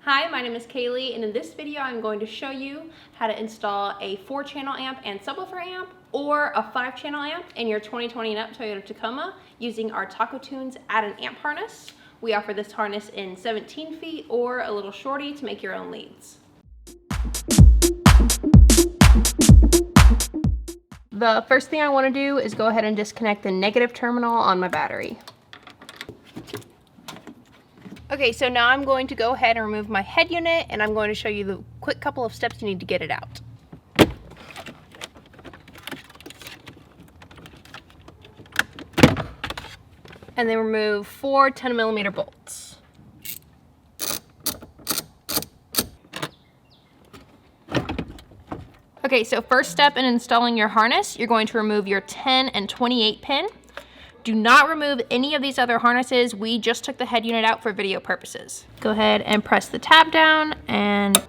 Hi, my name is Kaylee, and in this video I'm going to show you how to install a 4-channel amp and subwoofer amp or a 5-channel amp in your 2020 and up Toyota Tacoma using our TuneSense Add an Amp harness. We offer this harness in 17 feet or a little shorty to make your own leads. The first thing I want to do is go ahead and disconnect the negative terminal on my battery. Okay, so now I'm going to go ahead and remove my head unit, and I'm going to show you the quick couple of steps you need to get it out. And then remove 4 10mm bolts. Okay, so first step in installing your harness, you're going to remove your 10 and 28 pin. Do not remove any of these other harnesses. We just took the head unit out for video purposes. Go ahead and press the tab down and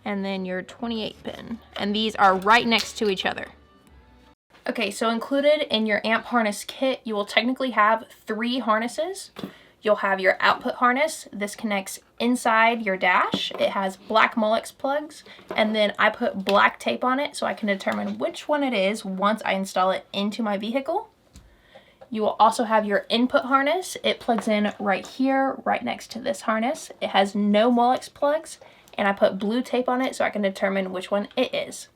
then your 28 pin. And these are right next to each other. Okay, so included in your amp harness kit, you will technically have 3 harnesses. You'll have your output harness. This connects inside your dash. It has black Molex plugs, and then I put black tape on it so I can determine which one it is once I install it into my vehicle. You will also have your input harness. It plugs in right here, right next to this harness. It has no Molex plugs, and I put blue tape on it so I can determine which one it is.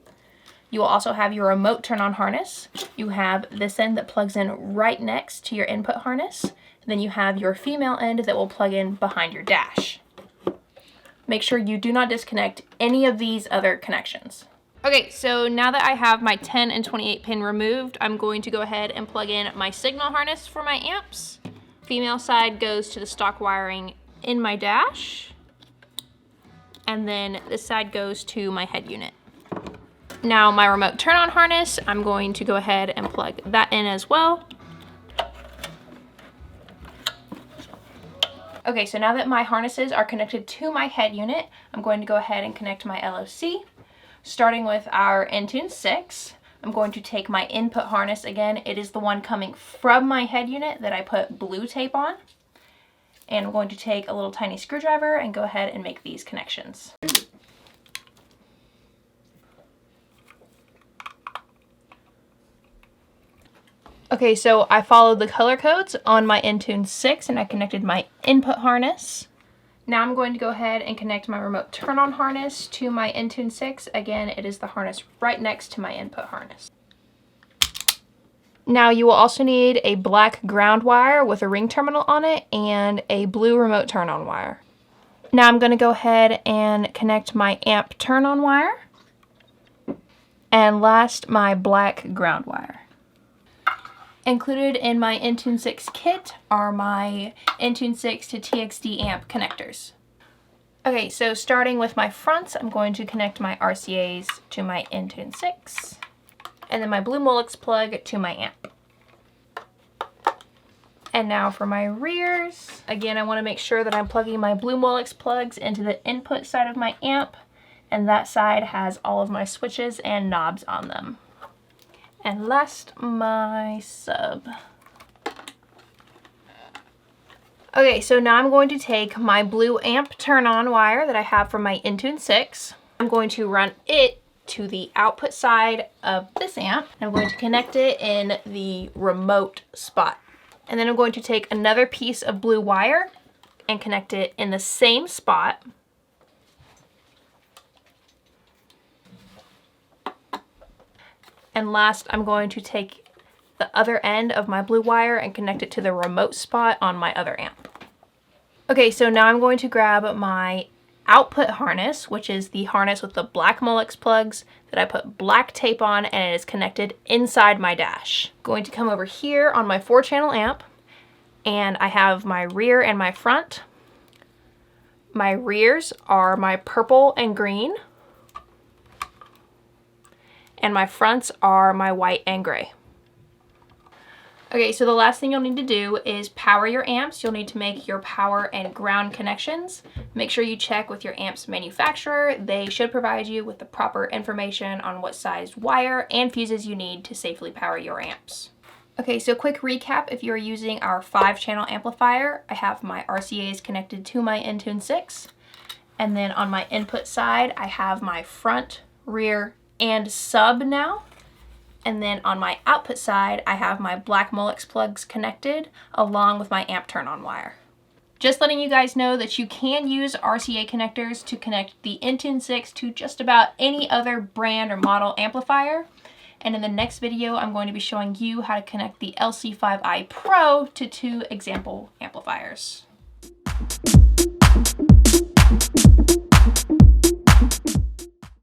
You will also have your remote turn-on harness. You have this end that plugs in right next to your input harness. Then you have your female end that will plug in behind your dash. Make sure you do not disconnect any of these other connections. Okay, so now that I have my 10 and 28 pin removed, I'm going to go ahead and plug in my signal harness for my amps. Female side goes to the stock wiring in my dash, and then this side goes to my head unit. Now my remote turn on harness, I'm going to go ahead and plug that in as well. Okay, so now that my harnesses are connected to my head unit, I'm going to go ahead and connect my LOC. Starting with our NTUNE6, I'm going to take my input harness again. It is the one coming from my head unit that I put blue tape on. And I'm going to take a little tiny screwdriver and go ahead and make these connections. Okay, so I followed the color codes on my NTUNE6 and I connected my input harness. Now I'm going to go ahead and connect my remote turn-on harness to my NTUNE6. Again, it is the harness right next to my input harness. Now you will also need a black ground wire with a ring terminal on it and a blue remote turn-on wire. Now I'm going to go ahead and connect my amp turn-on wire. And last, my black ground wire. Included in my NTUNE6 kit are my NTUNE6 to TXD amp connectors. Okay, so starting with my fronts, I'm going to connect my RCAs to my NTUNE6, and then my blue Molex plug to my amp. And now for my rears, again, I want to make sure that I'm plugging my blue Molex plugs into the input side of my amp, and that side has all of my switches and knobs on them. And last, my sub. Okay, so now I'm going to take my blue amp turn-on wire that I have from my NTUNE6. I'm going to run it to the output side of this amp. I'm going to connect it in the remote spot. And then I'm going to take another piece of blue wire and connect it in the same spot. And last, I'm going to take the other end of my blue wire and connect it to the remote spot on my other amp. Okay, so now I'm going to grab my output harness, which is the harness with the black Molex plugs that I put black tape on, and it is connected inside my dash. I'm going to come over here on my 4-channel amp, and I have my rear and my front. My rears are my purple and green, and my fronts are my white and gray. Okay, so the last thing you'll need to do is power your amps. You'll need to make your power and ground connections. Make sure you check with your amp's manufacturer. They should provide you with the proper information on what size wire and fuses you need to safely power your amps. Okay, so quick recap. If you're using our 5-channel amplifier, I have my RCAs connected to my NTUNE6. And then on my input side, I have my front, rear, and sub now. And then on my output side, I have my black Molex plugs connected along with my amp turn-on wire. Just letting you guys know that you can use RCA connectors to connect the NTUNE6 to just about any other brand or model amplifier. And in the next video, I'm going to be showing you how to connect the LC5i Pro to 2 example amplifiers.